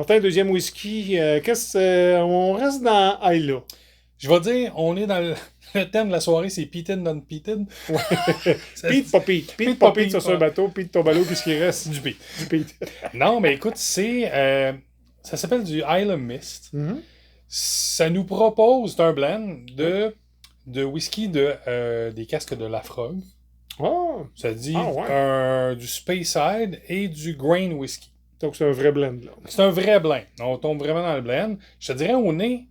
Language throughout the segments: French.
Martin, deuxième whisky. On reste dans Isla. Je vais dire, on est dans le thème de la soirée, c'est Peated, non Peated. Pete, pas Pete. Pete, pas Pete sur un bateau. Pete, ton ballot, puis ce qui reste. Du Pete. Du Pete. Non, mais écoute, ça s'appelle du Isla Mist. Mm-hmm. Ça nous propose, c'est un blend de whisky des casques de Lafrogue. Oh! Ça dit ouais. Du Speyside et du Grain Whisky. Donc, c'est un vrai blend, là. C'est un vrai blend. On tombe vraiment dans le blend. Je te dirais, au nez,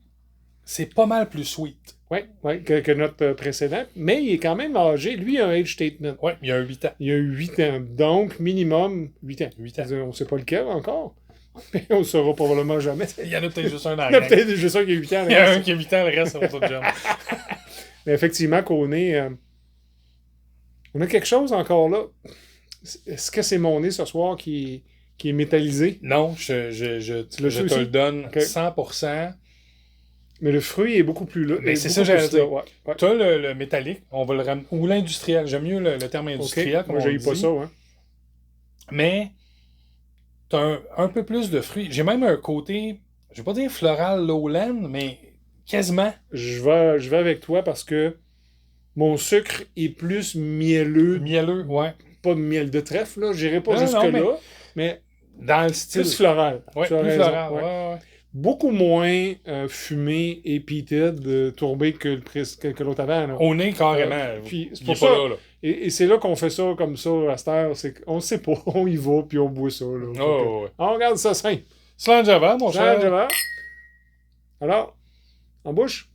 c'est pas mal plus sweet. Oui, que notre précédent. Mais il est quand même âgé. Lui, il a un age statement. Oui, il y a 8 ans. Il y a 8 ans. Donc, minimum 8 ans. 8 ans. On ne sait pas lequel encore. Mais on ne saura probablement jamais. Il y en a peut-être juste un dans Il y en a peut-être juste un qui a 8 ans. Il y en a un qui a 8 ans, le reste, c'est autre job. Mais effectivement, qu'on est... on a quelque chose encore là. Est-ce que c'est mon nez ce soir qui est métallisé? Non, je te le donne 100%. Mais le fruit est beaucoup plus là. Mais c'est ça, j'allais dire. Ouais. Tu as le métallique, on va le ramener. Ou l'industriel. J'aime mieux le terme industriel. Moi, j'ai pas ça, hein. Mais tu as un peu plus de fruits. J'ai même un côté, je vais pas dire floral lowland, mais quasiment. Je vais avec toi parce que mon sucre est plus mielleux. Mielleux, ouais. Pas de miel de trèfle, là. J'irai pas jusque-là. Mais dans le style. Plus floral. Ouais, plus floral. Ouais. Beaucoup moins fumé et peated, tourbé que l'autre avant. Là. Au nez, carrément. Puis c'est pour ça. Là. Et c'est là qu'on fait ça comme ça à cette heure. C'est qu'on sait pas. On y va, puis on boit ça. Là. On regarde ça simple. Slanjava, mon cher. Slanjava. Alors, en bouche.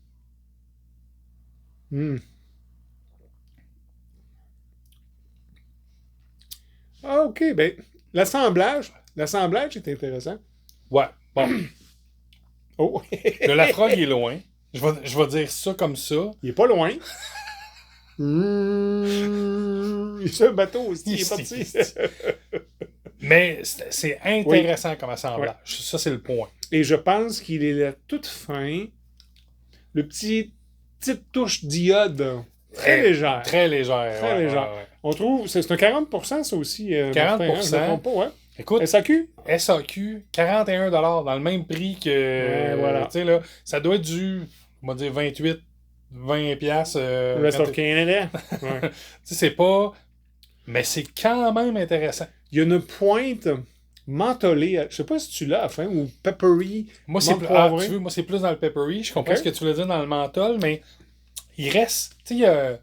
Ah, OK. Ben, l'assemblage est intéressant. Ouais. Bon. Oh. Le Lafrogue est loin. Je vais dire ça comme ça. Il est pas loin. C'est un bateau aussi, il est parti. Mais c'est intéressant comme assemblage. Ouais. Ça, c'est le point. Et je pense qu'il est la toute fin. Le petite touche d'iode. Très légère. Très légère. Très légère. Ouais. On trouve, c'est un 40%, ça aussi. 40%. Martin, hein, je ne me trompe pas, ouais. Écoute, SAQ? SAQ, 41$ dans le même prix que. Ouais, voilà. Tu sais, là, ça doit être du, on va dire, 28, 20$. Rest of Canada. Ouais. Tu sais, c'est pas. Mais c'est quand même intéressant. Il y a une pointe mentholée. Je sais pas si tu l'as à la fin, ou peppery. Moi, c'est moi, c'est plus dans le peppery. Je comprends ce que tu voulais dire dans le menthol, mais il reste. Tu sais,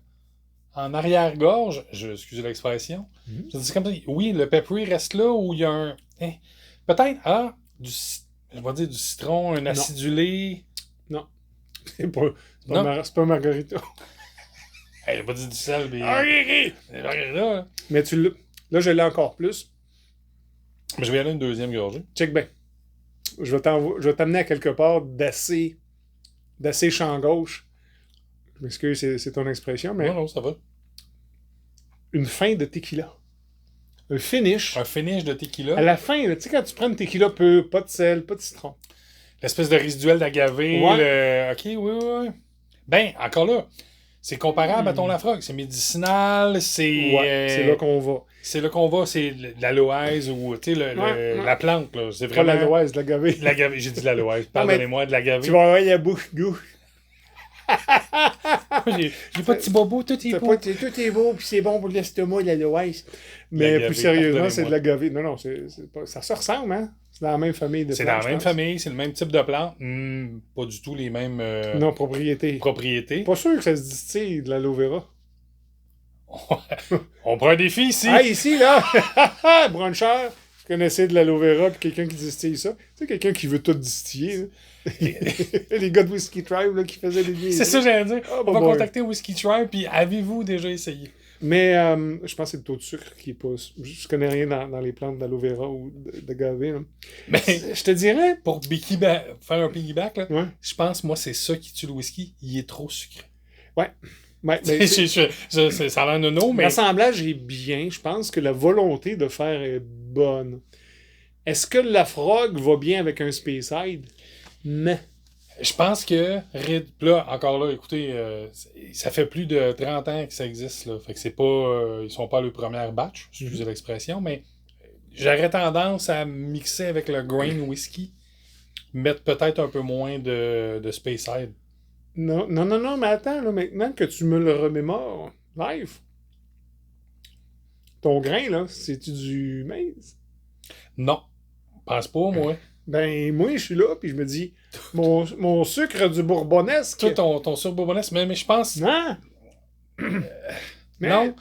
en arrière-gorge, excusez l'expression, je dis comme ça, oui, le peppery reste là où il y a un... peut-être, je vais dire du citron, un acidulé. Non. C'est pas margarita. J'ai pas dit du sel, mais... Margarita! Mais là, je l'ai encore plus. Mais je vais y aller une deuxième gorgée. Check bien. Je vais t'amener à quelque part d'assez champ gauche. Je m'excuse, c'est ton expression, mais... Non, ça va. Une fin de tequila. Un finish. Un finish de tequila. À la fin, tu sais, quand tu prends une tequila peu, pas de sel, pas de citron. L'espèce de résiduel d'agave. Ouais. OK, oui. Ben, encore là, c'est comparable à ton Lafrogue. C'est médicinal, c'est... Ouais, c'est là qu'on va. C'est là qu'on va, c'est l'aloès ou, tu sais, la plante, là. C'est vraiment... Pas l'aloès, l'agave. L'agave, j'ai dit l'aloès. Pardonnez-moi, de l'agave. Tu vas avoir la bouche goût. J'ai pas de petit bobo, tout est beau. Tout est beau, puis c'est bon pour l'estomac, l'aloès. Mais plus sérieusement, c'est de l'agave. Non, c'est pas... ça se ressemble, hein? C'est dans la même famille de plantes. C'est dans la même famille, c'est le même type de plante. Pas du tout les mêmes... Non, propriétés. Pas sûr que ça se distille de l'aloe vera. On prend un défi ici. Ah, ici, là! Bruncher, vous connaissez de l'aloe vera, puis quelqu'un qui distille ça. Tu sais, quelqu'un qui veut tout distiller. Les gars de Whiskey Tribe là, qui faisaient des liens. C'est ça, j'allais dire. On va contacter Whiskey Tribe, puis avez-vous déjà essayé? Mais je pense que c'est le taux de sucre qui est pas... Je connais rien dans les plantes d'aloe vera ou d'agave. Mais je te dirais... Pour faire un piggyback, là, ouais. Je pense, moi, c'est ça qui tue le whisky. Il est trop sucré. Ouais. Mais ça a l'air nono, mais... L'assemblage est bien. Je pense que la volonté de faire est bonne. Est-ce que la Lafrogue va bien avec un Speyside? Mais... Je pense que, là, encore là, écoutez, ça fait plus de 30 ans que ça existe, là. Fait que c'est pas... ils sont pas le premier batch, excusez l'expression, mais j'aurais tendance à mixer avec le grain whisky. mettre peut-être un peu moins de Space Side. Non, non, non, non, mais attends, là, maintenant que tu me le remémores live, ton grain, là, c'est-tu du maïs? Non, pense pas, moi. Ben, moi, je suis là, puis je me dis, mon sucre du bourbonnesque. Toi, ton surbourbonnais, mais je pense. Non! Non,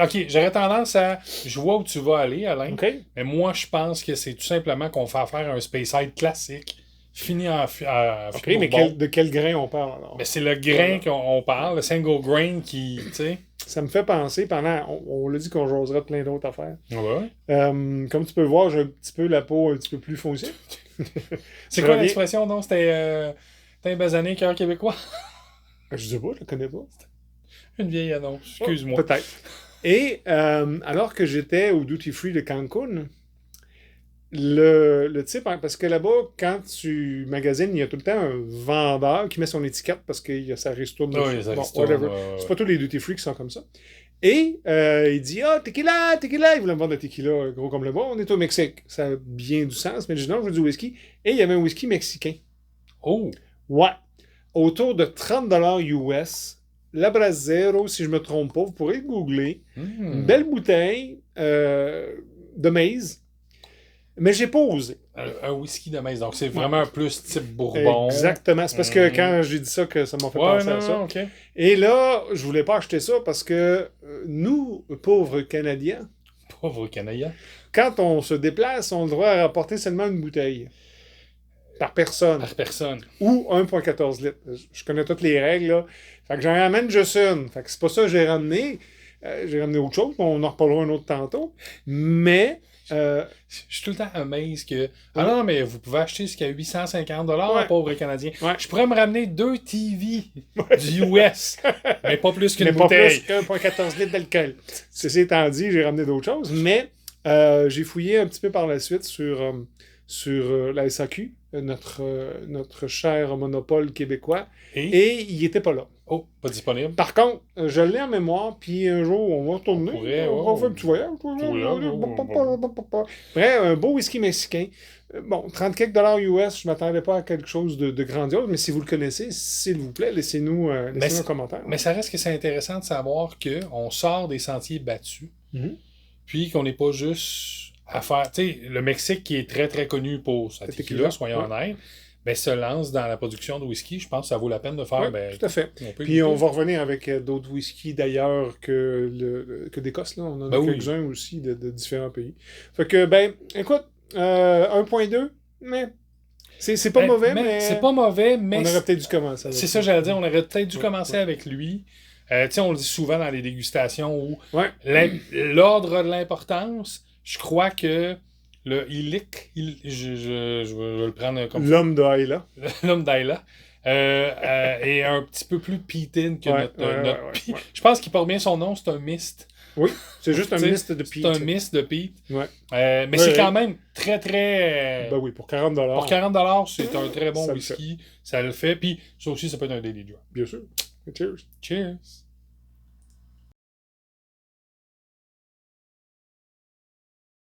ok, j'aurais tendance à. Je vois où tu vas aller, Alain. OK. Mais moi, je pense que c'est tout simplement qu'on fait affaire à un Space Side classique, fini en OK, mais de quel grain on parle alors? Ben, c'est le grain qu'on parle, le single grain qui. Tu sais. Ça me fait penser, on l'a dit qu'on jasera de plein d'autres affaires. Ouais. Comme tu peux voir, j'ai un petit peu la peau un petit peu plus foncée. C'est quoi l'expression, non? C'était un basané cœur québécois? Je sais pas, je le connais pas. Une vieille annonce, excuse-moi. Peut-être. Et alors que j'étais au Duty Free de Cancun, le type, parce que là-bas, quand tu magasines, il y a tout le temps un vendeur qui met son étiquette parce qu'il y a sa ristourne dessus. Oui, ça Whatever. C'est pas tous les Duty Free qui sont comme ça. Et il dit tequila, tequila. Il voulait me vendre le tequila gros comme le bras. On est au Mexique. Ça a bien du sens. Mais je dis non, je veux du whisky. Et il y avait un whisky mexicain. Oh! Ouais. Autour de 30$ US. Labrasero, si je me trompe pas, vous pourrez le googler. Une belle bouteille de maïs. Mais j'ai pas osé. Un whisky de maïs. Donc, c'est vraiment plus type bourbon. Exactement. C'est parce que quand j'ai dit ça que ça m'a fait penser à ça. Okay. Et là, je voulais pas acheter ça parce que nous, pauvres Canadiens, pauvres Canadiens, quand on se déplace, on a le droit à rapporter seulement une bouteille. Par personne. Par personne. Ou 1,14 litres. Je connais toutes les règles, là. Fait que j'en ramène juste une. Fait que c'est pas ça que j'ai ramené. J'ai ramené autre chose, on en reparlera un autre tantôt. Mais... je suis tout le temps amazed que... Ah non, mais vous pouvez acheter ce qu'il y a 850$, pauvres Canadiens. Ouais. Je pourrais me ramener 2 TV du US, mais pas plus qu'une bouteille. Mais pas plus qu'un 1,14 litres d'alcool. Ceci étant dit, j'ai ramené d'autres choses. Mais j'ai fouillé un petit peu par la suite sur la SAQ, notre cher monopole québécois, et il n'était pas là. Oh, pas disponible. Par contre, je l'ai en mémoire, puis un jour, on va retourner. On va faire un petit voyage. Bref, un beau whisky mexicain. Bon, 30 quelques $ US, je ne m'attendais pas à quelque chose de grandiose, mais si vous le connaissez, s'il vous plaît, laissez-nous un commentaire. Mais ça reste que c'est intéressant de savoir qu'on sort des sentiers battus, puis qu'on n'est pas juste à faire... Tu sais, le Mexique qui est très, très connu pour sa tequila, soyons honnêtes, se lance dans la production de whisky. Je pense que ça vaut la peine de faire. Tout à fait. Puis on va revenir avec d'autres whiskies d'ailleurs que d'Écosse. On en a quelques-uns aussi de différents pays. Fait que, écoute, 1.2, mais c'est pas mauvais, mais... C'est pas mauvais, mais... On aurait peut-être dû commencer avec C'est ça, j'allais dire. On aurait peut-être dû commencer avec lui. Tu sais, on le dit souvent dans les dégustations où l'ordre de l'importance, je crois que le Illic, je vais le prendre comme... L'homme d'Ayla. L'homme d'Ayla. Est un petit peu plus peated que notre peat. Ouais. Je pense qu'il porte bien son nom, c'est un mist. Oui, c'est juste un mist de peat. C'est un mist de peat. Ouais. Mais c'est quand même très, très... Ben oui, pour 40$. Pour 40$, c'est un très bon whisky. Ça le fait. Puis ça aussi, ça peut être un daily job. Bien sûr. Cheers. Cheers.